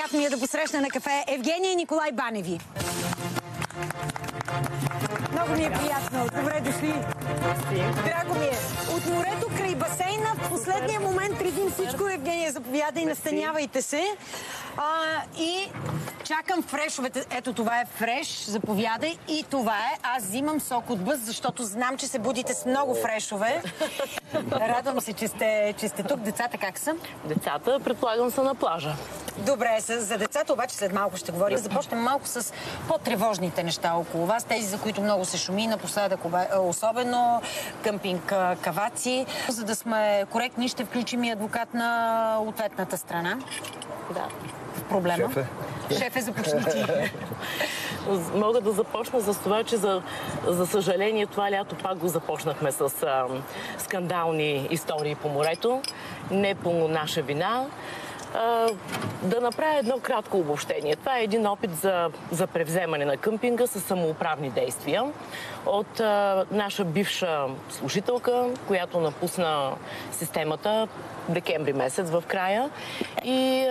Приятно ми е да посрещна на кафе Евгения и Николай Баневи. Много ми е приятно. Добре дошли. Драго ми е. От морето край басейна в последния момент предим всичко. Евгения, заповядай, настанявайте се. И чакам фрешовете. Ето, това е фреш. Заповядай. И това е. Аз взимам сок от бъз, защото знам, че се будите с много фрешове. Радвам се, че сте тук. Децата как са? Децата, предполагам, са на плажа. Добре, за децата обаче след малко ще говорим. Започнем малко с по-тревожните неща около вас. Тези, за които много се шуми напоследък, особено къмпинг Каваци. За да сме коректни, ще включим и адвокат на ответната страна. Да. Проблема. Шефе, започни ти. Мога да започна с това, че за съжаление това лято пак го започнахме с скандални истории по морето. Не по наша вина. Да направя едно кратко обобщение. Това е един опит за превземане на къмпинга с самоуправни действия от наша бивша служителка, която напусна системата декември месец в края, и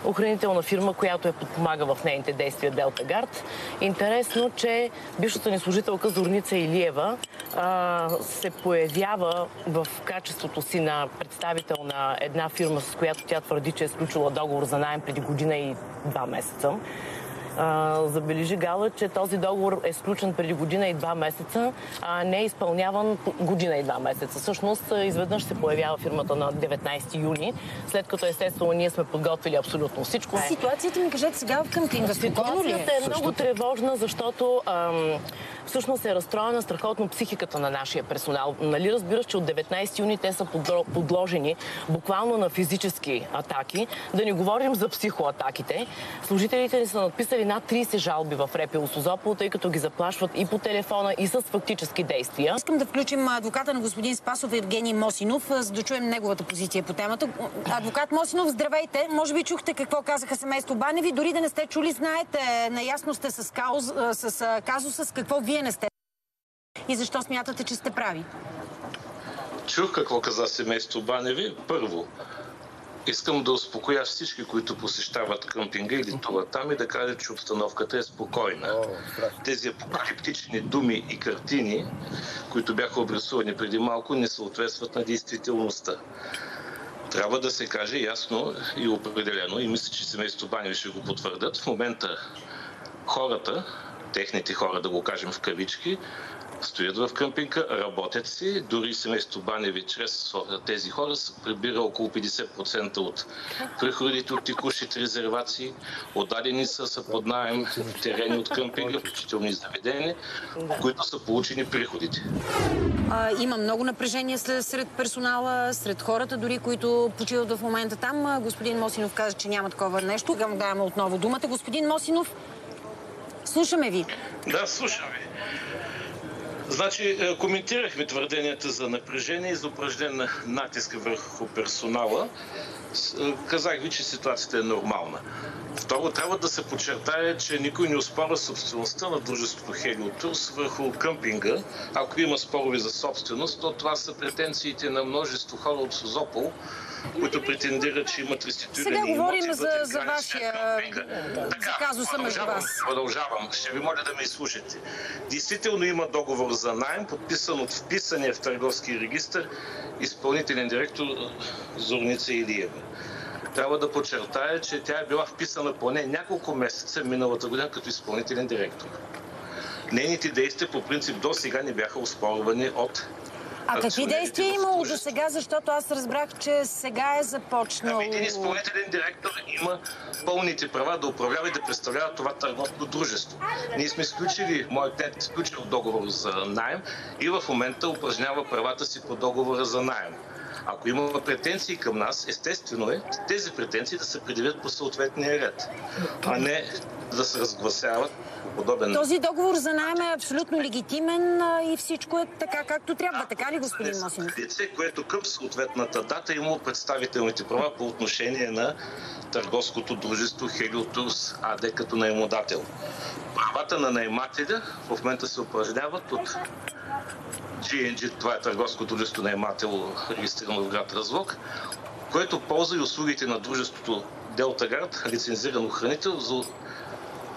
охранителна фирма, която подпомага в нейните действия, Делта Гард. Интересно, че бившата ни служителка Зорница Илиева се появява в качеството си на представител на една фирма, с която тя твърди, че е сключила договор за наем преди година и 2 месеца. Забележи Гала, че този договор е сключен преди година и 2 месеца, а не е изпълняван година и 2 месеца. Всъщност, изведнъж се появява фирмата на 19 юни, след като естествено ние сме подготвили абсолютно всичко. Ситуацията ми кажете сега в къмпинга. Ситуацията е много тревожна, защото всъщност е разстроена страхотно психиката на нашия персонал. Нали разбираш, че от 19 юни те са подложени буквално на физически атаки. Да не говорим за психоатаките. Служителите ни са надписали над 30 жалби в РПУ Созопол, тъй като ги заплашват и по телефона, и с фактически действия. Искам да включим адвоката на господин Спасов, Евгений Мосинов, за да чуем неговата позиция по темата. Адвокат Мосинов, здравейте! Може би чухте какво казаха семейство Баневи. Дори да не сте чули, знаете, наясно сте с казуса, с какво вие не сте и защо смятате, че сте прави? Чух какво каза семейство Баневи. Първо, искам да успокоя всички, които посещават къмпинга или това там, и да кажа, че обстановката е спокойна. Тези апокалиптични думи и картини, които бяха обрисувани преди малко, не съответстват на действителността. Трябва да се каже ясно и определено, и мисля, че семейство Баневи ще го потвърдят. В момента хората, техните хора, да го кажем в кавички, стоят в къмпинга, работят си. Дори семейство Баневи чрез тези хора се прибира около 50% от приходите от текущите резервации. Отдадени са под наем терени от къмпинга, включително и заведения, които са получени приходите. Има много напрежение сред персонала, сред хората, дори които почиват в момента там. Господин Мосинов каза, че няма такова нещо. Сега му даваме отново думата. Господин Мосинов, слушаме ви. Да, слушам ви. Значи, коментирахме твърденията за напрежение и за упражнен натиск върху персонала. Казах ви, че ситуацията е нормална. Второ, трябва да се подчертае, че никой не оспорва собствеността на дружеството Хелиотурс върху къмпинга. Ако има спорове за собственост, то това са претенциите на множество хора от Созопол, които претендират, че имат реституирани имоти. Сега говорим за вашия казуса между вас. Продължавам. Ще ви моля да ме изслушате. Действително има договор за наем, подписан от вписания в търговски регистър изпълнителен директор Зорница Илиева. Трябва да подчертая, че тя е била вписана поне няколко месеца миналата година като изпълнителен директор. Нейните действия по принцип до сега не бяха оспорвани от... А какви действия е имало до сега? Защото аз разбрах, че сега е започнал... Един изпълнителен директор има пълните права да управлява и да представлява това търговско дружество. Ние сме сключили, моят клиент е сключил договор за наем и в момента упражнява правата си по договора за наем. Ако има претенции към нас, естествено е тези претенции да се предявят по съответния ред, а не да се разгласяват по подобен... Този договор за наем е абсолютно легитимен и всичко е така, както трябва. Така ли, господин Мосинов? Лице, което към съответната дата има представителните права по отношение на търговското дружество Хелиотурс АД като наемодател. Правата на наемателя в момента се упражняват от GNG, това е търговското дружество наемател, регистрирано в град Разлог, което ползва и услугите на дружеството Делтагард, лицензиран охранител за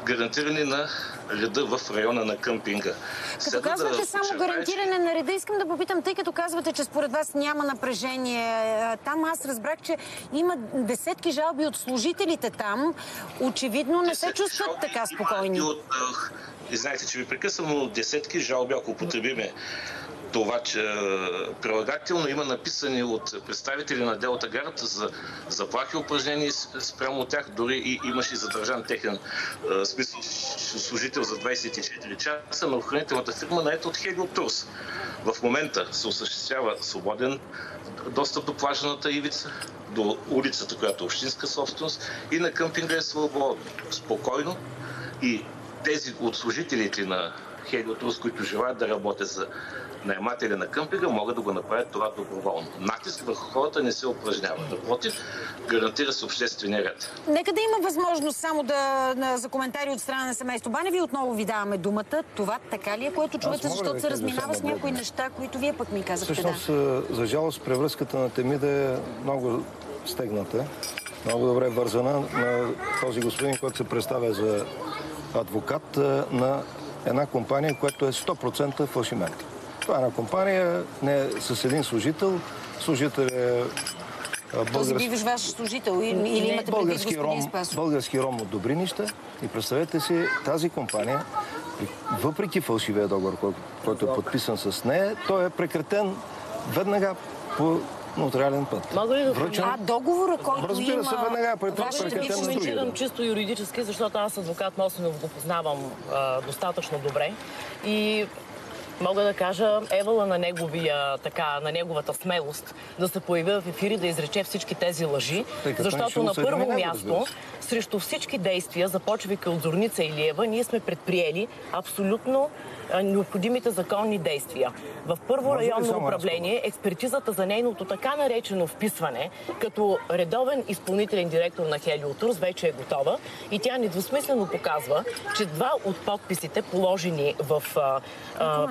гарантиране на реда в района на къмпинга. Като казвате само гарантиране на реда, искам да попитам, тъй като казвате, че според вас няма напрежение там, аз разбрах, че има десетки жалби от служителите там. Очевидно не се чувстват така спокойни. И знаете, че ви прекъсвам, но десетки жалби, ако употребиме това, че прилагателно има написани от представители на Делтагард за заплахи упражнения спрямо от тях. Дори и имаше задържан техен смисъл служител за 24 часа на охранителната фирма, наета от Хелиотурс. В момента се осъществява свободен достъп до плажната ивица, до улицата, която е общинска собственост, и на къмпинга е свободно, спокойно. И тези от служителите на Хелиотурс, които желаят да работят за наематели на къмпинга, могат да го направят това доброволно. Натиск върху хората не се упражнява. Напротив, гарантира се обществения ред. Нека да има възможност само за коментари от страна на семейство Баневи. Отново ви даваме думата. Това така ли е, което чувате, защото се разминава с някои неща, които вие пък ми казахте? Всъщност, за жалост, превръзката на Темида е много стегната, много добре вързана на този господин, който се представя за адвокат на една компания, която е 100% фалшиметка. Това е една компания, не е с един служител. Служител е този бивш ваш служител или имате предвид господин Спасов? Български ром от Добринище. И представете си, тази компания, въпреки фалшивия договор, който е подписан с нея, той е прекратен веднага по нотариален път. Мога ли да договора, който разбира има... се, веднага прекратен Ще коментирам чисто юридически, защото аз адвокат Мосинов го познавам достатъчно добре. И мога да кажа евала на неговата смелост да се появи в ефири, да изрече всички тези лъжи, защото на първо място срещу всички действия, започвайки от Зорница Илиева, ние сме предприели абсолютно необходимите законни действия. В първо районно управление експертизата за нейното така наречено вписване като редовен изпълнителен директор на Хелиотурс вече е готова и тя недвусмислено показва, че два от подписите, положени в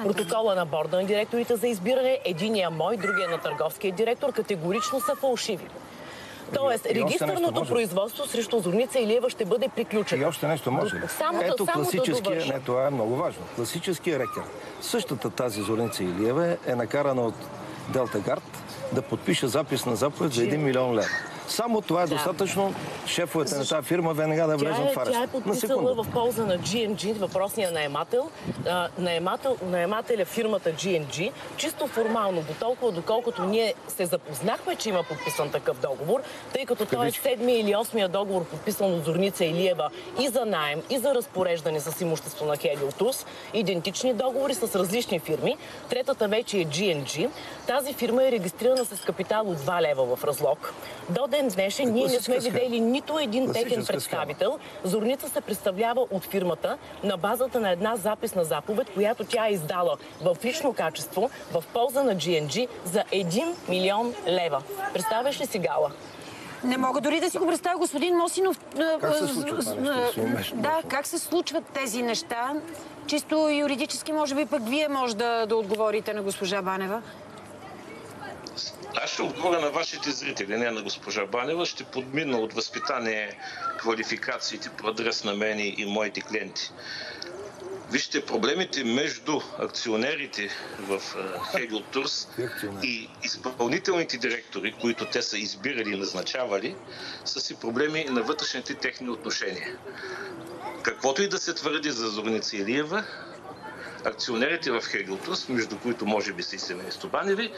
протокола на борда на директорите за избиране, единия мой, другия на търговския директор, категорично са фалшиви. Тоест, регистърното производство срещу Зорница Илиева ще бъде приключено. И още нещо може ли? Ето класическия, не, това е много важно. Класическия рекер. Същата тази Зорница Илиева е накарана от Делтагард да подпише запис на заповед за 1 милион лева. Само това е достатъчно шефовете на тази фирма веднага да влезат в арест. Тя е подписала в полза на G&G, въпросния наемател. Наемателя фирмата G&G, чисто формално, доколкото ние се запознахме, че има подписан такъв договор, тъй като той е 7-ми или 8-мия договор, подписан от Зорница Илиева и за наем, и за разпореждане с имущество на Хелиотурс. Идентични договори с различни фирми. Третата вече е G&G. Тази фирма е регистрирана с капитал от 2 лева в разлог. До ден днешен ние не сме видели нито един техен представител. Зорница се представлява от фирмата на базата на една записна заповед, която тя е издала в лично качество в полза на G&G за 1 милион лева. Представяш ли си, Гала? Не мога дори да си го представя, господин Мосинов. Как се случват как се случват тези неща? Чисто юридически, може би пък вие може да отговорите на госпожа Банева. Аз ще отговоря на вашите зрители, не на госпожа Банева. Ще подмина от възпитание квалификациите по адрес на мен и моите клиенти. Вижте, проблемите между акционерите в Хелиотурс и изпълнителните директори, които те са избирали и назначавали, са си проблеми на вътрешните техни отношения. Каквото и да се твърди за Зорница Илиева, акционерите в Хелиотурс, между които може би са и семейство Баневи,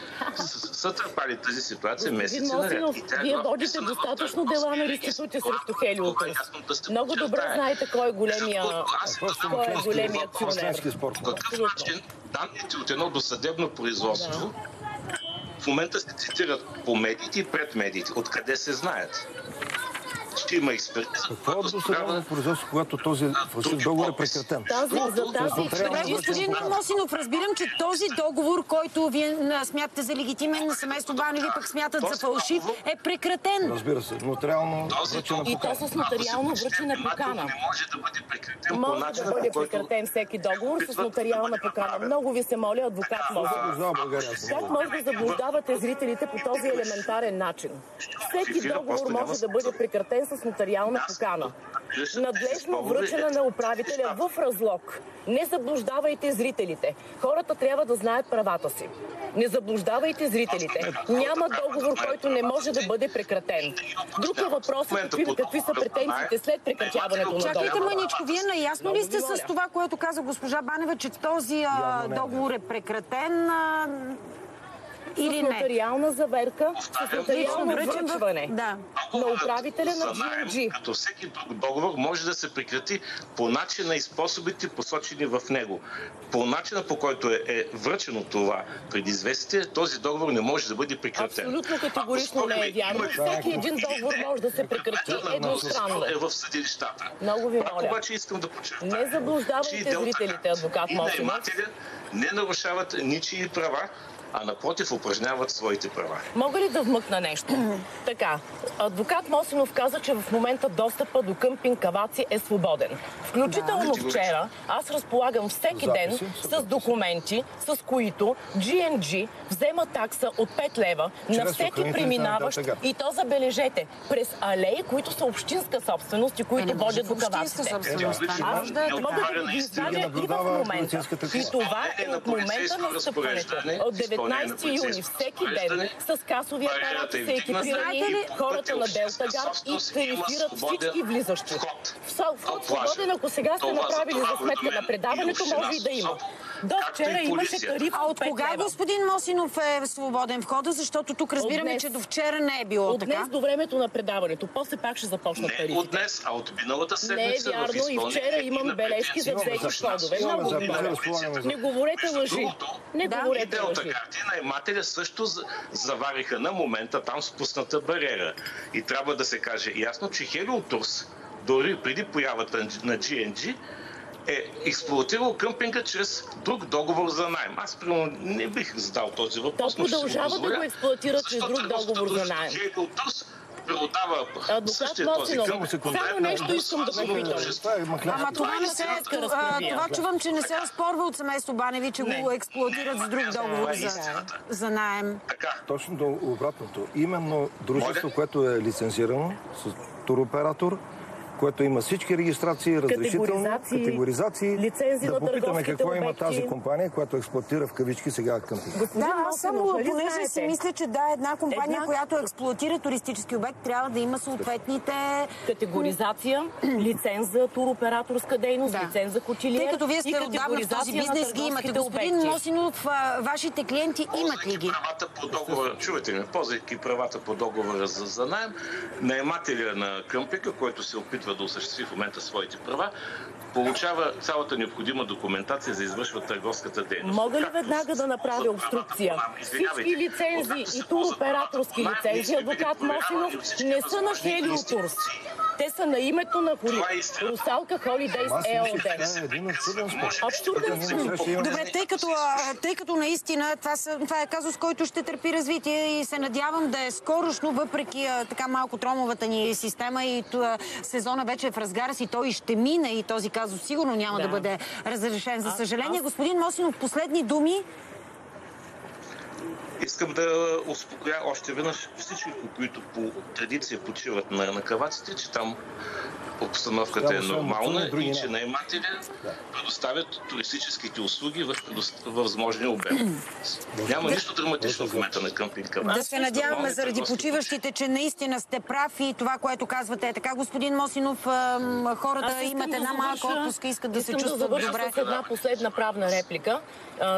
са търпали тази ситуация месеци наред. Вие водите достатъчно дела на реститути срещу Хелиотурс. Много добре знаете кой е големия акционер. По какъв начин данните от едно досъдебно производство в момента се цитират по медиите и пред медиите. Откъде се знаят? ще има експертиза. Какво е досъдебно производство, когато този фалшив договор е прекратен? Добре, господин Мосинов, разбирам, че този договор, който вие смятате за легитимен, на семейство Баневи пък смятат за фалшив, е прекратен. Разбира се, нотариално връчена И покана. то с нотариално връчена покана. Не може да бъде прекратен по Може начин, да бъде по който... прекратен всеки договор с нотариална покана. Много ви се моля, адвокат Мосинов. Как може да заблуждавате зрителите по този елементарен начин? Всеки договор може да бъде прекратен с нотариална покана. Надлежно връчена на управителя в разлог. Не заблуждавайте зрителите. Хората трябва да знаят правата си. Не заблуждавайте зрителите. Няма договор, който не може да бъде прекратен. Друг е въпросът какви са претенциите след прекратяването на договора. Чакайте мъничко, вие наясно ли сте с това, което каза госпожа Банева, че този договор е прекратен или с не? нотариална заверка, с нотариално връчване на управителя на GNG. Като всеки друг договор може да се прекрати по начина и способите, посочени в него. По начина, по който е връчено това предизвестие, този договор не може да бъде прекратен. Абсолютно категорично не е вярно. Всеки един договор може да се прекрати едностранно. Е в съдилищата. Много ви моля. Обаче искам да подчертая, Не заблуждавайте зрителите, адвокат Мосинов. наемателя не нарушават ничии права, а напротив упражняват своите права. Мога ли да вмъкна нещо? Така, адвокат Мосинов каза, че в момента достъпа до къмпинг Каваци е свободен. Включително вчера аз разполагам всеки ден с документи, с които GNG взема такса от 5 лева на всеки преминаващ, и то забележете, през алеи, които са общинска собственост и които водят до Каваците. Аз мога да ги извадя и в момента. И това е от момента на встъпването. От 19 юни всеки ден с касови апарати са екипирани хората на Делта Гард и верифицират всички влизащи. Вход свободен, ако сега сте направили за сметка на предаването, може и да има. До вчера имаше тариф от 5 кога, лева. Господин Мосинов, е свободен входа? Защото тук разбираме, че до вчера не е било от така. От днес до времето на предаването. После пак ще започнат тарифите. Не от днес, а от миналата седмица. Не е вярно, и вчера имам бележки за взети входове. Много ви моля. Не говорете лъжи. Не говорете лъжи. Наемателя също завариха на момента там спусната бариера. И трябва да се каже ясно, че Хелиотурс, дори преди появата на GNG, е експлоатирал къмпинга чрез друг договор за наем. Аз примерно не бих задал този въпрос. То продължава да го експлоатира чрез друг договор за наем. Преотдава същия този къмп. Само нещо искам да попитам. Ама това не се това чувам, че не се оспорва от семейство Баневи, че го експлоатират с друг договор за наем. Точно до обратното. Именно дружество, което е лицензирано с туроператор, което има всички регистрации, разрешителни, категоризации. Да попитаме какво има тази компания, която експлоатира в кавички сега къмпинг. Да, аз само понеже си мисля, че една компания, която експлоатира туристически обект, трябва да има съответните... Категоризация, лиценз за туроператорска дейност, лиценз за хотелиер. Тъй като вие сте отдавна в този бизнес, ги имате. Господин Мосинов, вашите клиенти имат ли ги? Чувате ли, ползвайки правата по договора за наем, наемателя на къмпинга, който се опитва да осъществи в момента своите права, получава цялата необходима документация за извършва търговската дейност. Мога ли веднага да направя обструкция? Всички лицензи и туроператорски лицензи, адвокат Мосинов, не са на Хелиотурс. Те са на името на Русалка Холидейс ЕОД. Абсурден. Добре, тъй като наистина това е казус, който ще търпи развитие и се надявам да е скорошно, въпреки така малко тромовата ни система и сезона вече е в разгара си, той ще мине и този казус сигурно няма да бъде разрешен. За съжаление, господин Мосинов, последни думи. Искам да успокоя още веднъж всички, които по традиция почиват на Каваците, че там обстановката е нормална и че наемателя предоставят туристическите услуги в възможния обем. Няма нищо драматично в момента на къмпинг Каваци. Да се надяваме заради почиващите, че наистина сте прав и това, което казвате е така. Господин Мосинов, хората имат една малка отпуска, искат да се чувстват добре. С една последна правна реплика.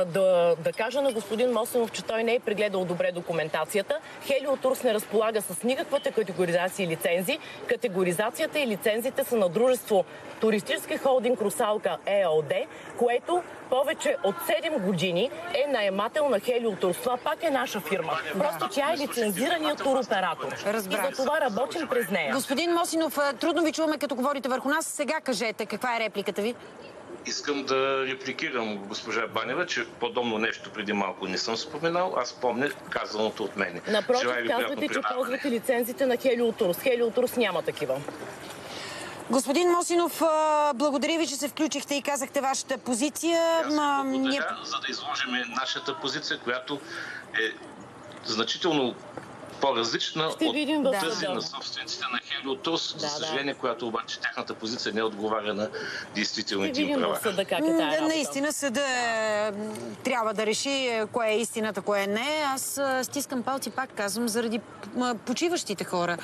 Да кажа на господин Мосинов, че той не е прегледал добре документацията. Хелиотурс не разполага с никаквата категоризация и лицензи. Категоризацията и лицензите Лицензиите са на дружество Туристически холдинг Русалка ЕОД, което повече от 7 години е наемател на Хелиотурс. Това пак е наша фирма. Просто тя е лицензираният туроператор. И за това работим през нея. Господин Мосинов, трудно ви чуваме като говорите върху нас. Сега кажете, каква е репликата ви? Искам да репликирам госпожа Банева, че подобно нещо преди малко не съм споменал. Аз помня казаното от мене. Напротив, казвате, че ползвате лицензите на Хелиотурс. Хелиотурс няма такива. Господин Мосинов, благодаря ви, че се включихте и казахте вашата позиция. Благодаря, за да изложим нашата позиция, която е значително по-различна от тази на собствениците на Хелиотурс. За съжаление, която обаче тяхната позиция не отговаря на действителните им права. Наистина съда трябва да реши кое е истината, кое не. Аз стискам палци, пак казвам, заради почиващите хора.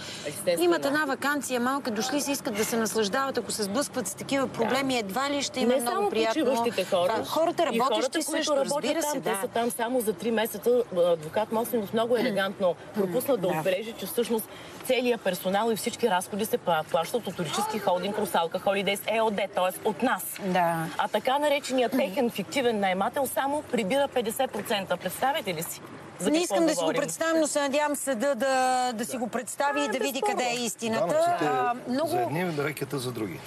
Имат една ваканция, малка, дошли се, искат да се наслаждават, ако се сблъскват с такива проблеми, едва ли ще им е много приятно. Не само почиващите хора. Хората работещи също, разбира се. Те са там само за 3 месеца. Адвокат Мосинов много елегантно пропусна да отбележи, че всъщност целият персонал и всички разходи се плащат от туристически холдинг Русалка Холидейс ЕОД, т.е. от нас. Да. А така нареченият техен фиктивен наемател само прибира 50%. Представете ли си? Не искам да си го представям, но се надявам съда да си го представи и да види къде е истината. За едни, рекета за други.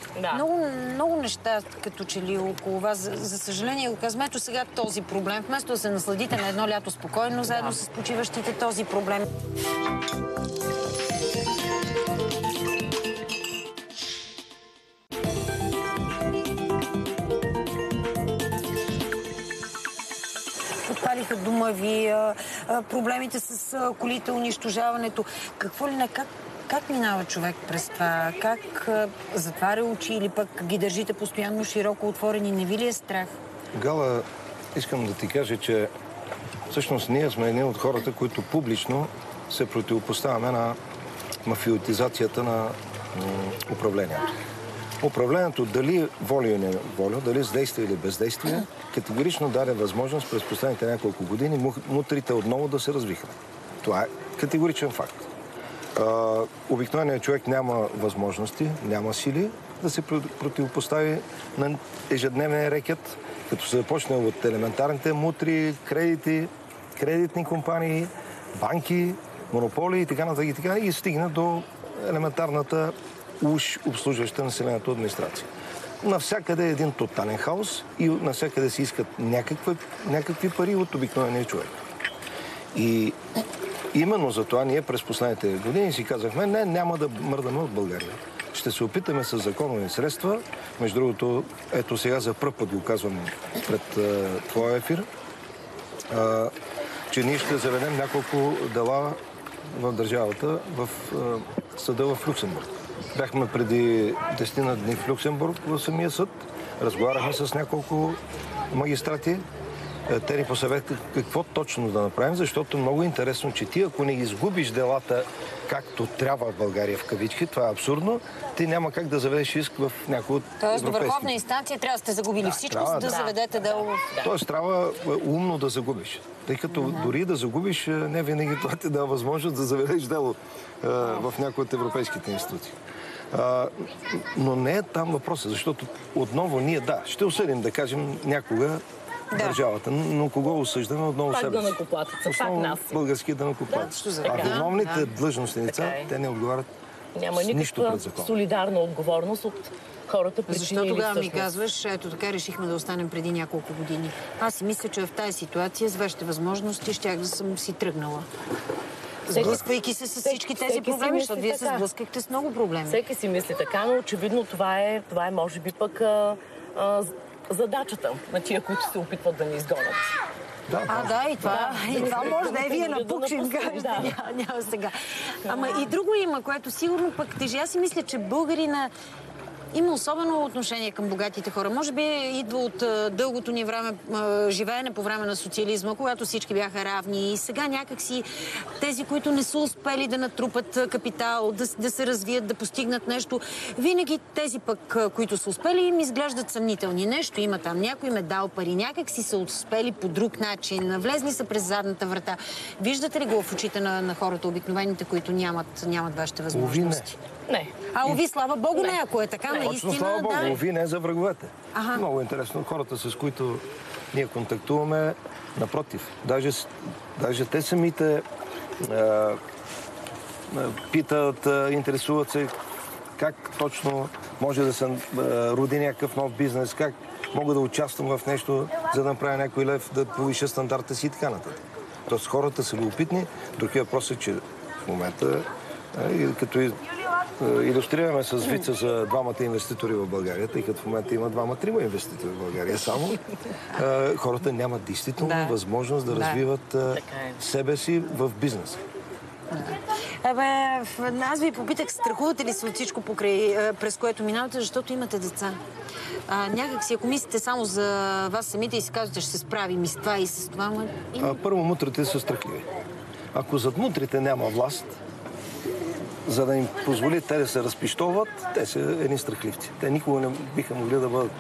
Много неща, като че ли около вас. За съжаление го казвам, ето сега този проблем. Вместо да се насладите на едно лято спокойно, заедно с почиващите, този проблем. Подпалиха дома ви, проблемите с колите, унищожаването. Какво ли как минава човек през това? Как затваря очи или пък ги държите постоянно широко отворени? Не ви ли е страх? Гала, искам да ти кажа, че всъщност ние сме едни от хората, които публично се противопоставяме на мафиотизацията на управлението. Управлението, дали воля или не воля, дали с действие или бездействие, категорично даде възможност през последните няколко години мутрите отново да се развиха. Това е категоричен факт. Обикновеният човек няма възможности, няма сили да се противопостави на ежедневния рекет, като се започне от елементарните мутри, кредитни компании, банки, монополи и така нататък и стигна до елементарната уж обслужваща населението администрация. Навсякъде е един тотален хаос и навсякъде се искат някакви пари от обикновения човек. И именно за това ние през последните години си казахме, не, няма да мърдаме от България. Ще се опитаме с законови средства. Между другото, ето сега за пръв път го казвам пред твоя ефир, че ние ще заведем няколко дела в държавата, в съда в Люксембург. Бяхме преди 10 дни в Люксембург в самия съд. Разговаряхме с няколко магистрати. Те ни посъветват какво точно да направим, защото много интересно, че ти, ако не изгубиш делата както трябва в България, в кавички, това е абсурдно, ти няма как да заведеш иск в някои от европейските. Тоест до върховна инстанция трябва да сте загубили всичко, за да заведете дело. Тоест трябва умно да загубиш. Тъй като дори да загубиш, не винаги това ти дава възможност да заведеш дело в някои от европейските институции. Но не е там въпросът, защото отново ние, ще осъдим, да кажем, някога държавата, но кого осъждаме? Отново себе си. Пак данъкоплатеца, пак нас. Български данъкоплатец. А виновните длъжностни лица, те не отговарят с нищо пред закон. Няма никаква солидарна отговорност от хората причинили. Защо тогава ми казваш, ето така решихме да останем преди няколко години. Аз си мисля, че в тази ситуация с вашите възможности щях да съм си тръгнала. Сблъсквайки се с всички тези проблеми, защото вие се сблъскахте с много проблеми. Всеки си мисли така, но очевидно това е може би пък задачата на тия, които се опитват да ни изгонят. И това може да е вие на Пукшин, няма сега. Ама и друго има, което сигурно пък тежи. Аз си мисля, че българина има особено отношение към богатите хора. Може би идва от дългото ни време, живеене по време на социализма, когато всички бяха равни. И сега някакси тези, които не са успели да натрупат капитал, да се развият, да постигнат нещо, винаги тези пък, които са успели, им изглеждат съмнителни. Нещо има там. Някой им е дал пари, някакси са успели по друг начин, влезли са през задната врата. Виждате ли го в очите на хората, обикновените, които нямат вашите възможности? Не. А уви, слава Богу, не, ако е така, наистина. Точно, слава Богу, да. уви, не за враговете. Ага. Много интересно. Хората, с които ние контактуваме, напротив, даже те самите питат, интересуват се как точно може да се роди някакъв нов бизнес, как мога да участвам в нещо, за да направя някой лев, да повиша стандарта си и така нататък. Тоест хората са любопитни. Други въпрос е, че в момента, като илюстрираме с вица за двамата инвеститори в България, тъй като в момента има двама-трима инвеститори в България само, хората нямат действително възможност да развиват себе си в бизнес. Аз ви попитах, страхувате ли се от всичко през което минавате, защото имате деца? Някак си, ако мислите само за вас самите и си казвате, ще се справим и с това и с това, първо, мутрите са страхливи. Ако зад мутрите няма власт, за да им позволи те да се разпищоват, те са едни страхливци. Те никога не биха могли да бъдат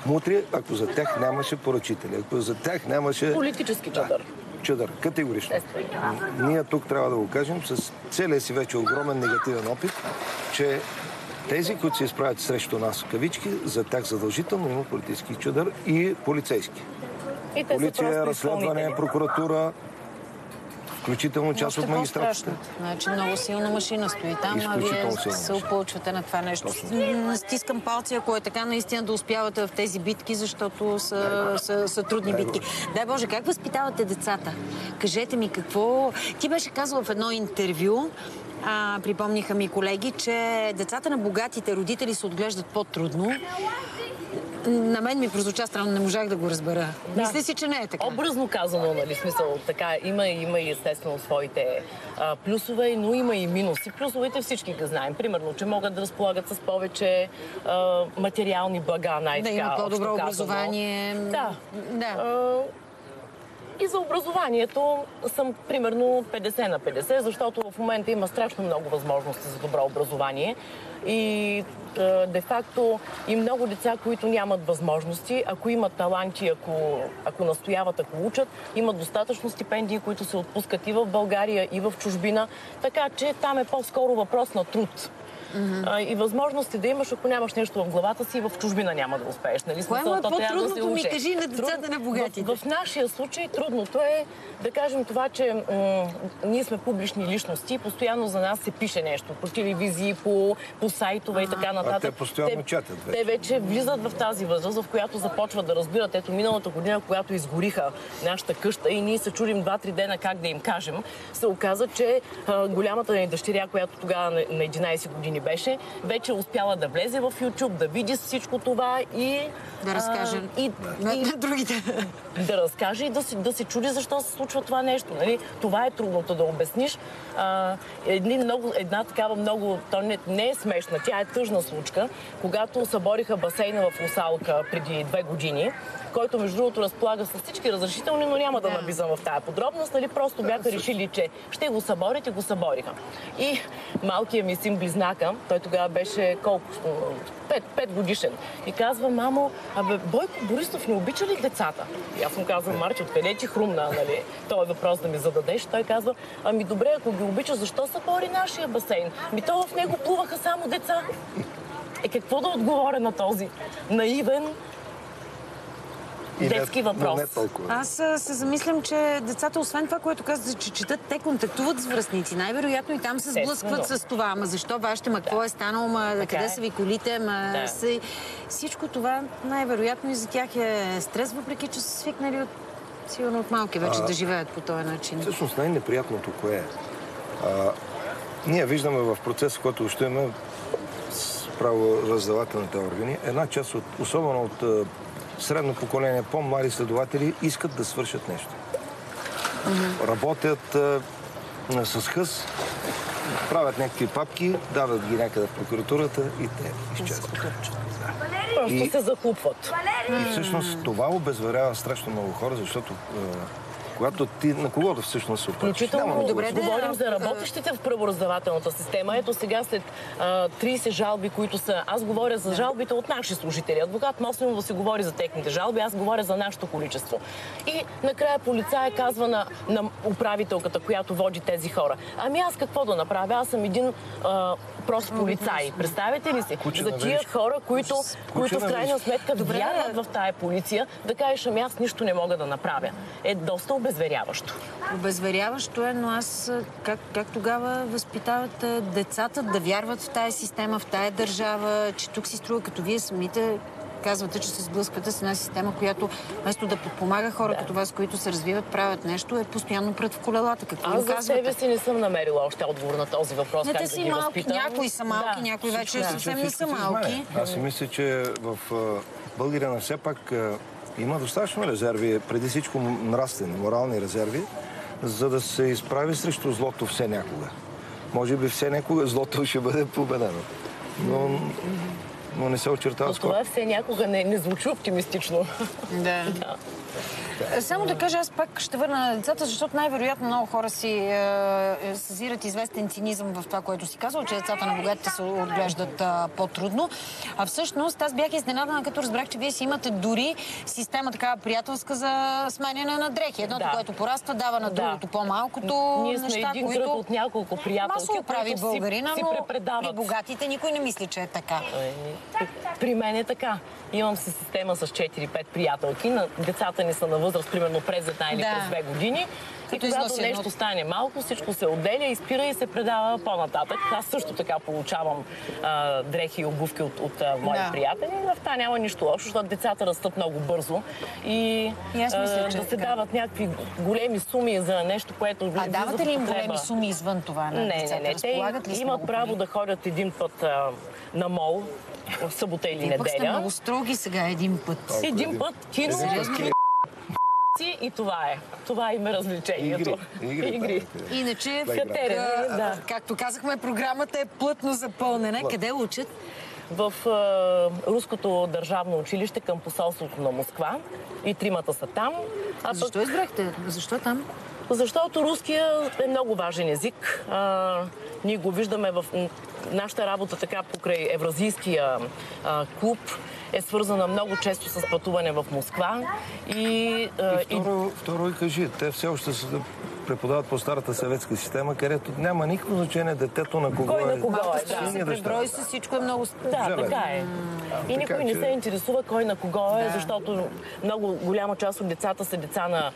мутри, ако за тях нямаше поръчители, ако за тях нямаше... Политически чадър. Чадър, категорично. Ние тук трябва да го кажем с целия си вече огромен негативен опит, че тези, които се изправят срещу нас, кавички, за тях задължително има политически чадър и полицейски. Полиция, разследване, прокуратура, включително част от магистратите. Значи много силна машина стои там, а вие се опълчвате на това нещо. Стискам палци, ако е така, наистина да успявате в тези битки, защото са трудни битки. Дай Боже, как възпитавате децата? Кажете ми какво... Ти беше казала в едно интервю, припомниха ми колеги, че децата на богатите родители се отглеждат по-трудно. На мен ми прозвуча странно, не можах да го разбера. Мисля си, че не е така. Образно казано, нали, смисъл, така, има и естествено своите плюсове, но има и минуси. Плюсовете всички ги знаем. Примерно, че могат да разполагат с повече материални блага, да имат по-добро образование. Да. И за образованието съм примерно 50 на 50, защото в момента има страшно много възможности за добро образование. И де-факто и много деца, които нямат възможности, ако имат таланти, ако настояват, ако учат, имат достатъчно стипендии, които се отпускат и в България, и в чужбина. Така че там е по-скоро въпрос на труд. И възможности да имаш, ако нямаш нещо в главата си, в чужбина няма да успееш. Нали? Кое е по-трудното, ми кажи на децата на богатите? В нашия случай трудното е да кажем това, че ние сме публични личности, постоянно за нас се пише нещо по телевизии, по сайтове и така нататък. Те постоянно чатят вече. Те вече влизат в тази възраст, в която започват да разбират. Ето миналата година, когато изгориха нашата къща и ние се чудим 2-3 дена как да им кажем, се оказа, че голямата ни дъщеря, която тогава на 11 години беше, вече успяла да влезе в YouTube, да види всичко това и... Да разкаже на другите. Да разкаже и да се чуди защо се случва това нещо. Нали? Това е трудното да обясниш. Една такава много... То не е смешна, тя е тъжна случка. Когато събориха басейна в Русалка преди 2 години, който между другото разполага с всички разрешителни, но няма да навлизам в тая подробност. Нали? Просто бяха решили, че ще го съборят и го събориха. И малкият ми син близнака, той тогава беше колко? 5 годишен. И казва, мамо, Бойко Борисов не обича ли децата? И аз му казвам, Марче, откъде ти хрумна, нали? Този въпрос да ми зададеш. Той казва, добре, ако ги обича, защо събори нашия басейн? То в него плуваха само деца. Какво да отговоря на този наивен детски въпрос? Аз се замислям, че децата, освен това, което казват, че четат, те контактуват с връстници. Най-вероятно и там се сблъскват с това. Защо вашите, какво е станало, къде са ви колите, всичко това най-вероятно и за тях е стрес, въпреки че са свикнали сигурно от малки вече да живеят по този начин. Всъщност най-неприятното кое е? Ние виждаме в процеса, който общуваме с правораздавателните органи, една част особено от средно поколение, по-млади следователи искат да свършат нещо. Работят с хъс, правят някакви папки, дават ги някъде в прокуратурата и те изчезват. Просто се захлупват. И всъщност това обезверява страшно много хора, защото Когато ти на кого да всъщност се оплачеш? Включително, Добре, говорим за работещите в правораздавателната система. Ето сега след 30 жалби, които са... Аз говоря за жалбите от наши служители. Адвокат Мосленов се говори за техните жалби, аз говоря за нашето количество. И накрая полицая казва на управителката, която води тези хора: ами аз какво да направя? Аз съм един прост полицай. Представете ли си? За тия хора, които в крайна сметка вярват в тая полиция, да кажеш: ами аз нищо не мога да направя. Е доста обезверяващо. Обезверяващо е, но аз как тогава възпитавате децата да вярват в тая система, в тая държава, че тук си струва, като вие самите казвате, че се сблъсквате с една система, която вместо да подпомага хора като вас, които се развиват, правят нещо, е постоянно пред в колелата. Какво аз им казвате? за себе си не съм намерила още отговор на този въпрос. Не, как те да си ги малки, възпитам. някои са малки, някои вече съвсем не са малки. Аз си мисля, че в България все пак има достатъчно резерви, преди всичко нравствени, морални резерви, за да се изправи срещу злото все някога. Може би все някога злото ще бъде победено. Но не се очертава скоро. Това все някога не звучи оптимистично. Да. Само да кажа, аз пак ще върна на децата, защото най-вероятно много хора си съзират известен цинизъм в това, което си казал, че децата на богатите се отглеждат по-трудно. А всъщност аз бях изненадана, като разбрах, че вие си имате дори система такава приятелска за сменяне на дрехи. Едното, което пораства, дава на другото по-малкото. Ние сме един кръг от няколко приятелки, масово прави българина, си но препредават. при богатите никой не мисли, че е така. При мен е така. Имам си система с 4-5 приятелки. Децата ни са на възраст, примерно през една или през 2 години. И когато нещо стане малко, всичко се отделя, изпира и се предава по-нататък. Аз също така получавам дрехи и обувки от мои приятели. В това няма нищо лошо, защото децата растат много бързо. И мисля, да се дават някакви големи суми за нещо, което... А давате ли им големи суми извън това на децата? Не. Те имат право да ходят един път на мол, в събота или неделя. Пък сте много строги сега един път. Един път кино и това е. Това им е развлечението. Игри. Иначе, както казахме, програмата е плътно запълнена. Къде учат? В Руското държавно училище към посолството на Москва. И 3-мата са там. Защо избрахте? Защо там? Защото руския е много важен език. Ние го виждаме в нашата работа така покрай Евразийския клуб. Е свързана много често с пътуване в Москва. Второ и кажи, те все още се преподават по старата съветска система, където няма никакво значение детето на кого на кого е. Преброи се, всичко е много... Да, така е. И никой не се интересува кой на кого е, защото много голяма част от децата са деца на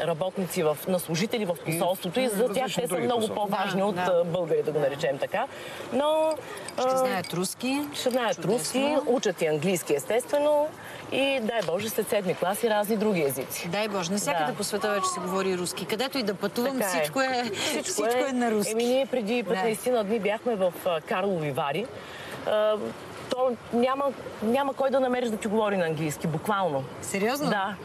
работници, на служители в посолството и за тях те са много по-важни от българи, да го наречем така. Но... Ще знаят руски. Ще знаят руски, учат и английски естествено. И дай Боже, след 7-ми класи разни други езици. Дай Боже, навсякъде по света вече се говори руски. Където и да пътувам, всичко е на руски. Ние преди 15 дни бяхме в Карлови Вари. То няма кой да намериш да ти говори на английски, буквално. Сериозно? Да.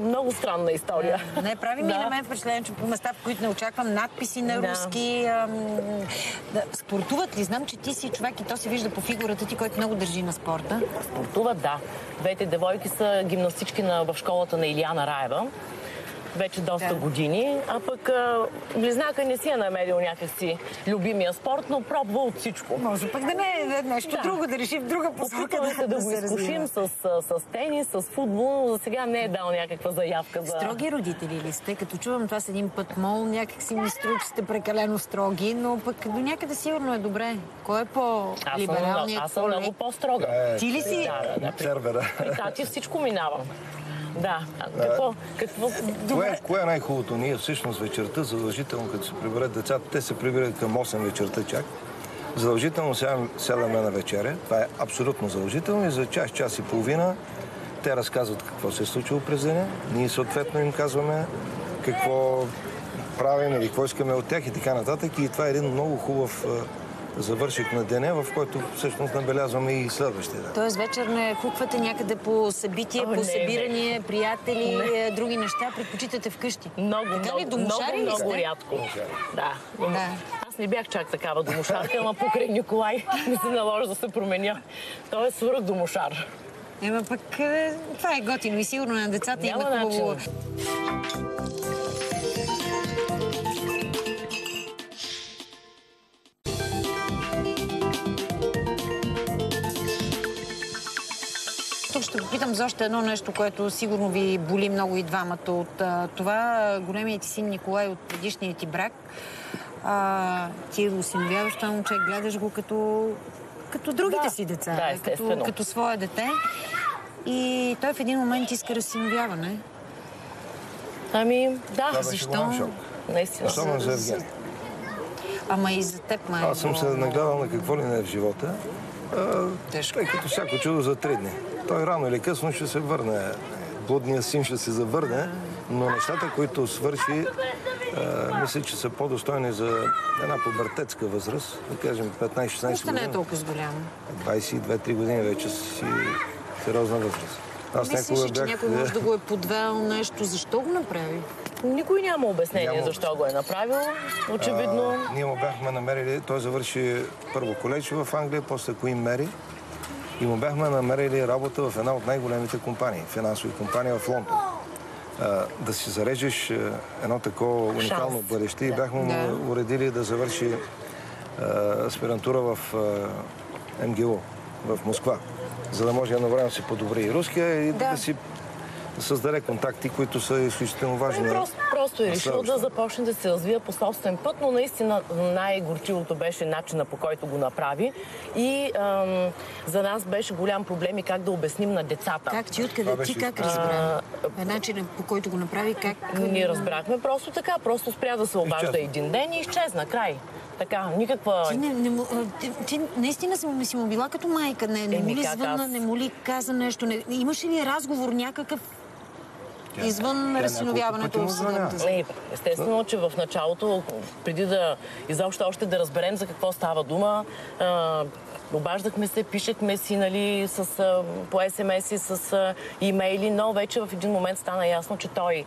Много странна история. Не, прави ми на мен впечатление, че по места, в които не очаквам надписи на руски. Спортуват ли? Знам, че ти си човек и то се вижда по фигурата ти, който много държи на спорта. Спортуват, да. Двете девойки са гимнастички в школата на Илияна Раева. Вече доста години, а пък близнака не си е намерил някакси любимия спорт, но пробва от всичко. Може пък да не е нещо друго, да реши в друга посока. Опитваме се да го изкушим с тенис, с футбол, но за сега не е дал някаква заявка за... Строги родители ли сте? Като чувам това с един път мол, някакси ми струва, че сте прекалено строги, но пък до някъде сигурно е добре. Кой е по-либералният? Аз съм много по-строга. Ти ли си? Да. При тати всичко минавам. Да. Какво? Кое е най-хубавото? Ние всъщност вечерта, задължително, като се приберат децата, те се прибират към 8 вечерта чак. Задължително сядаме на вечеря. Това е абсолютно задължително и за час и половина те разказват какво се е случило през деня. Ние съответно им казваме какво правим или какво искаме от тях и така нататък. И това е един много хубав завършик на деня, в който всъщност набелязваме и следващия ден. Тоест вечер не хуквате някъде по събития, по събирания, приятели, други неща, предпочитате вкъщи? Много рядко. Да. Аз не бях чак такава домошарка, ама покрай Николай не се наложи да се променя. Той е свръх домошар. Ема пък това е готино и сигурно на децата има хубаво. ще попитам за още едно нещо, което сигурно ви боли много и двамата. От това големият ти син Николай от предишния ти брак. Ти го осиновяваш това момче, гледаш го като другите си деца. Да, естествено. Като свое дете. И той в един момент иска разсиновяване. Ами, да. Това беше голям шок. Наистина. Особено за Евгений. Ама и за теб, май. Аз съм се нагледал на какво ли не е в живота. Тежко. Тъй като всяко чудо за 3 дни. Той рано или късно ще се върне. Блудният син ще се завърне, но нещата, които свърши, мисля, че са по-достойни за една пубертетска възраст. Да кажем 15-16 години. Още не е толкова голямо. 22-3 години вече си сериозна възраст. Мислиш, че някой може да го е подвел нещо. Защо го направи? Никой няма обяснение защо го е направил. Очевидно. Ние му бяхме намерили, той завърши първо коледж в Англия, после Queen Mary. И му бяхме намерили работа в една от най-големите компании, финансови компании в Лондон. Да си зарежеш едно такова уникално бъдеще и бяхме му уредили да завърши аспирантура в МГУ в Москва, за да може едновременно да си подобри и руския и да си създаде контакти, които са изключително важни. Просто е решил да започне да се развива по собствен път, но наистина най-горчивото беше начина, по който го направи. И за нас беше голям проблем и как да обясним на децата. Как ти откъде? Ти как разбра? Начинът, по който го направи, как... Ние разбрахме просто така. Просто спря да се обажда един ден и изчезна. Край. Така, никаква... Ти наистина си му била като майка. Не му ли звънна, не му ли каза нещо? Имаш ли разговор някакъв извън разсиновяването в съдебната? Естествено, че в началото, преди да изобщо още да разберем за какво става дума, обаждахме се, пишехме си, нали, по СМС-и, с имейли, но вече в един момент стана ясно, че той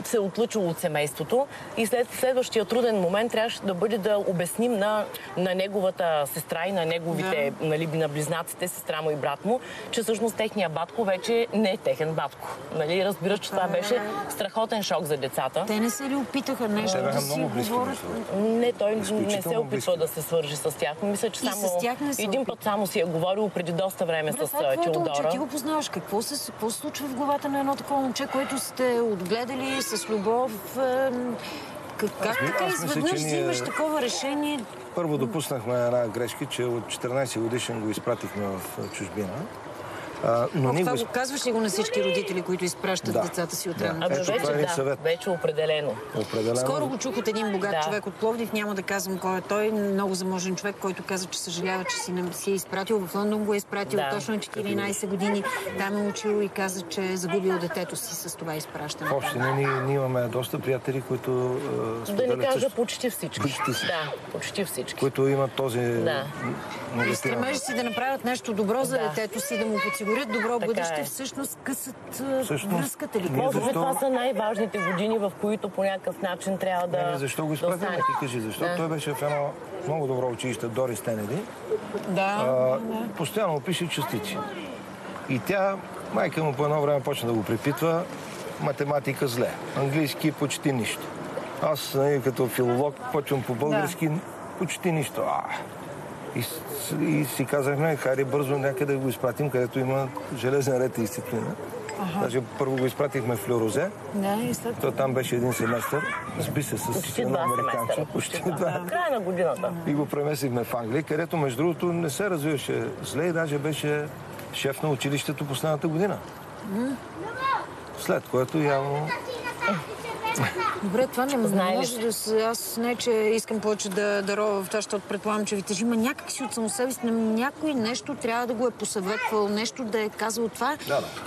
се е отлъчил от семейството и след следващия труден момент трябваше да бъде да обясним на неговата сестра и на неговите, нали, на близнаците, сестра му и брат му, че всъщност техния батко вече не е техен батко. Нали, разбираш, че това беше страхотен шок за децата. Те не се ли опитаха нещо да си говорят? Не, той не се опитва да се свържи с тях. Мисля, че само един път само си е говорил преди доста време с Теодора. Ти го познаваш. Какво се случва в главата на едно такова момче, което сте отгледали с любов? Как така изведнъж взимаш такова решение? Първо допуснахме една грешка, че от 14 годишен го изпратихме в чужбина. Това го казваш ли го на всички родители, които изпращат децата си от ранна? Вече определено. Скоро го чух от един богат човек от Пловдив, няма да казвам кой е той, много заможен човек, който каза, че съжалява, че си е изпратил. В Лондон го е изпратил точно 14 години. Там е учил и каза, че е загубил детето си с това изпращане. Въобще ние имаме доста приятели, които да не кажа почти всички. Почти всички. Които имат този... И стремежи си да направят нещо добро за детето си, да му подсигурят добро бъдеще, всъщност късат връзката ли? Може би това са най-важните години, в които по някакъв начин трябва да... Защо го изпратим? Ти кажи, защото той беше в едно много добро училище, Дорис Кенеди. Постоянно пише частици. И тя, майка му по едно време почна да го препитва, математика зле, английски почти нищо. Аз, като филолог, почвам по български почти нищо. И си казахме, хайде бързо някъде да го изпратим, където има железен ред и дисциплина. Даже първо го изпратихме в Люрозе. Той там беше един семестър. Сби се с едно американче. Почти два. Края на годината. И го преместихме в Англия, където между другото не се развиваше зле и даже беше шеф на училището последната година. След което явно... Добре, това не може да се... Аз не, че искам повече да рова в това, защото предполагам, че ви тежи, но някак си от само себе си някой нещо трябва да го е посъветвал, нещо да е казал това.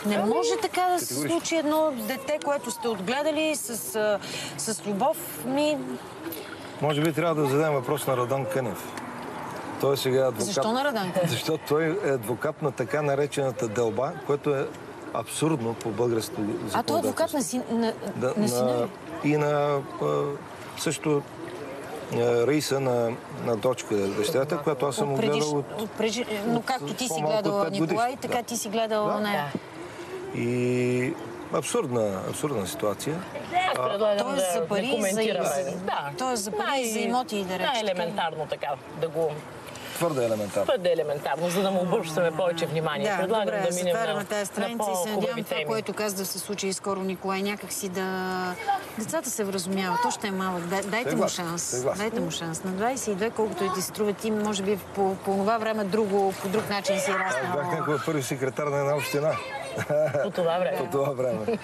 Не може така да се случи едно дете, което сте отгледали с любов. Може би трябва да зададем въпрос на Радан Кънев. Той е сега адвокат. Защо на Радан Кънев? Защото той е адвокат на така наречената делба, което е абсурдно по българското законодателство. Той е адвокат на сина? И на също Раиса на дочка дъщерята, която аз съм гледал но както ти си гледал Николай, така ти си гледал нея. И абсурдна ситуация. Тоест за пари, за имоти, да речем. Елементарно така, да го твърде елементарно. Твърде елементарно, за да му обръщаме повече внимание. Предлагам добре, да минем затваряме тази страница и се надявам това, теми. което каза да се случи и скоро, Николай, някак си да... Децата се вразумяват, още е малък. Дайте му шанс. Дайте му шанс. На 22, колкото и ти се струва, ти може би по това време по друг начин си раснал. Бях някой първи секретар на една община. По това време. По това време.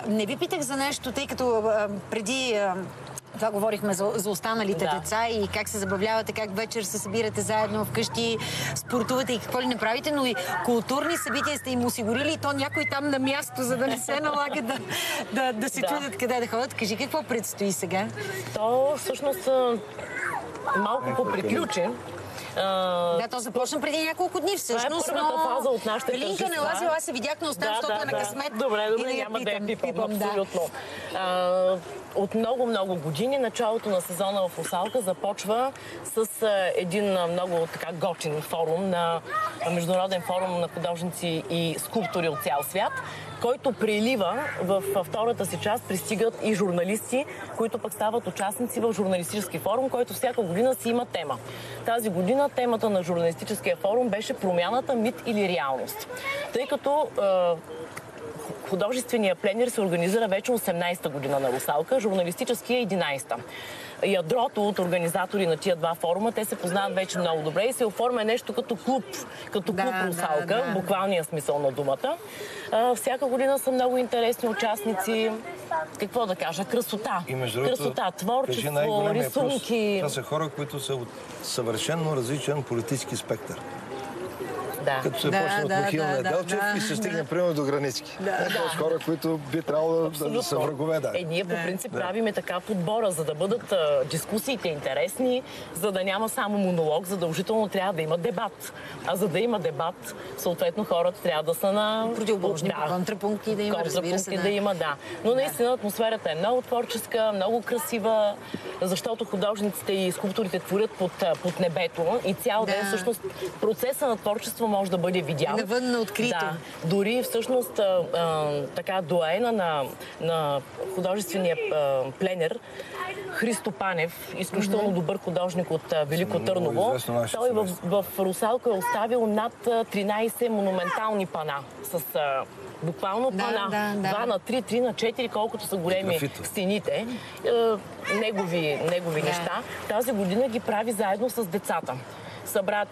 Не ви питах за нещо, тъй като преди... Това говорихме за останалите деца и как се забавлявате, как вечер се събирате заедно вкъщи, спортувате и какво ли не правите, но и културни събития сте им осигурили и то някой там на място, за да не се налага да се чудят къде да ходят. Кажи, какво предстои сега? То всъщност малко поприключи. То започна преди няколко дни всъщност. Това е първата фаза от нашите Линка не лазила, аз се видях на остан, защото е на късмет. Добре, няма да я пипам, абсолютно. От много години началото на сезона в Русалка започва с един много така готин форум, международен форум на художници и скулптори от цял свят, който прилива във втората си част, пристигат и журналисти, които пък стават участници в журналистически форум, който всяка година си има тема. Тази година темата на журналистическия форум беше промяната мит или реалност. Тъй като художественият пленер се организира вече 18-та година на Русалка, журналистическия 11-та. Ядрото от организатори на тия два форума, те се познават вече много добре и се оформя нещо като клуб Русалка, в буквалния смисъл на думата. Всяка година са много интересни участници. Какво да кажа? Красота. Красота, творчество, рисунки. Това са хора, които са от съвършенно различен политически спектър. Като се почне от Михаил Неделчев и се стигне примерно до Границки. С хора, които би трябвало да са врагове. Ние по принцип правиме така подбора, за да бъдат дискусиите интересни, за да няма само монолог, задължително трябва да има дебат. А за да има дебат, съответно хората трябва да са на... Противоположни контрапункти да има, разбира се. Да има, да. Но наистина атмосферата е много творческа, много красива, защото художниците и скулпторите творят под небето и цял ден всъщност процеса на творчество може да бъде видян. Навън на открито. Да. Дори всъщност така доаена на художествения пленер Христо Панев, изключително добър художник от Велико Търново. Той в Русалка е оставил над 13 монументални пана с буквално пана. 2 на 3, 3 на 4, колкото са големи стените. Негови неща. Тази година ги прави заедно с децата.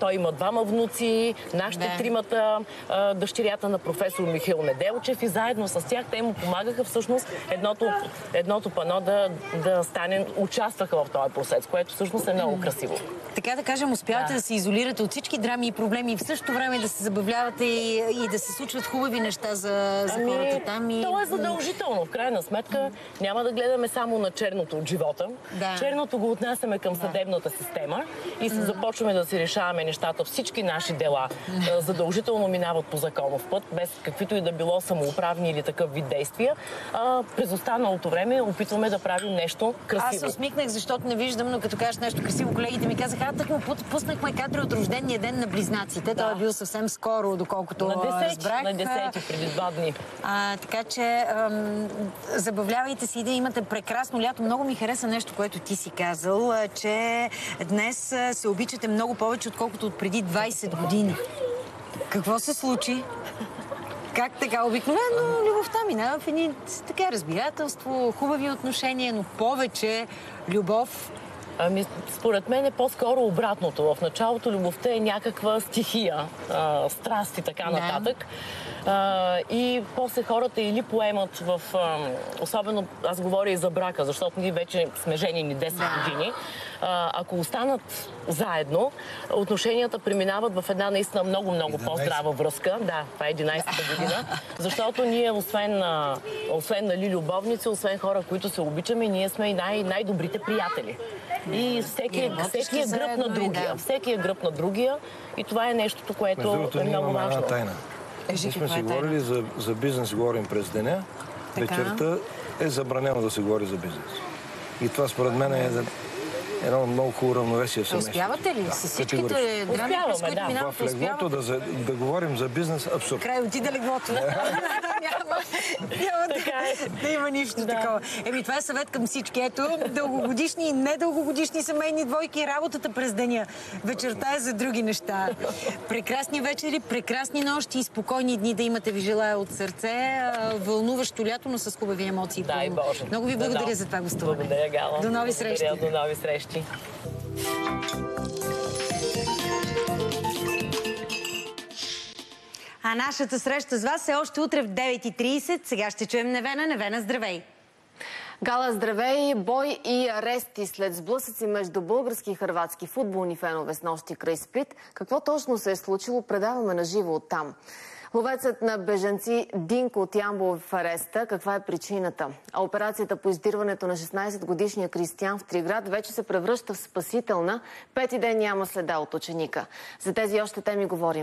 Той има 2 внуци, нашите 3-мата, дъщерята на професор Михаил Неделчев и заедно с тях те му помагаха всъщност едното пано да стане, участваха в този процес, което всъщност е много красиво. Така да кажем, успявате да се изолирате от всички драми и проблеми и в същото време да се забавлявате и да се случват хубави неща за хората там. То е задължително. В крайна сметка няма да гледаме само на черното от живота. Черното го отнасяме към съдебната система и се започваме да си решаваме нещата. Всички наши дела задължително минават по законов път, без каквито и да било самоуправни или такъв вид действия. През останалото време опитваме да правим нещо красиво. Аз се усмихнах, защото не виждам, но като кажеш нещо красиво, колегите ми казаха, тъкмо пуснахме кадри от рождения ден на близнаците. Той е бил съвсем скоро, доколкото разбрах. На 10 преди 2 дни. Така че забавлявайте си да имате прекрасно лято. Много ми хареса нещо, което ти си казал, че днес се обичате много повече, отколкото от преди 20 години. Какво се случи? Как така? Обикновено любовта минава в едни така разбирателство, хубави отношения, но повече любов. Според мен е по-скоро обратното. В началото любовта е някаква стихия, страст и така нататък. И после хората или поемат в... Особено аз говоря и за брака, защото ние вече сме женени 10 години. Ако останат заедно, отношенията преминават в една наистина много по-здрава връзка. Да, това е 11-та година. Защото ние, освен нали, любовници, освен хора, които се обичаме, ние сме и най-добрите приятели. И всеки е гръб на другия. Всеки е гръб на другия. И това е нещото, което е много важно. Ние сме си говорили за бизнес, говорим през деня. Вечерта е забранено да се говори за бизнес. И това според мен е едно много хубаво равновесие в семейството. Успявате ли с всичките драми, през които минавате? В леглото да говорим за бизнес, абсурд. Край отиде леглото. няма да има нищо такова. Това е съвет към всички. Ето, дългогодишни и недългогодишни семейни двойки, работата през деня. Вечерта е за други неща. Прекрасни вечери, прекрасни нощи и спокойни дни да имате, ви желая от сърце. Вълнуващо лято, но с хубави емоции. Дай Боже. Много ви благодаря за това гостуване. Благодаря, Гала. До нови срещи. До нови срещи. А нашата среща с вас е още утре в 9:30. Сега ще чуем Невена. Невена, здравей! Гала, здравей! Бой и арести след сблъсъци между български и хърватски футболни фенове с нощи край Сплит. Какво точно се е случило, предаваме на живо оттам. Ловецът на бежанци Динко от Ямбол в ареста. Каква е причината? А операцията по издирването на 16-годишния Кристиян в Триград вече се превръща в спасителна. 5 ден няма следа от ученика. За тези още теми говорим.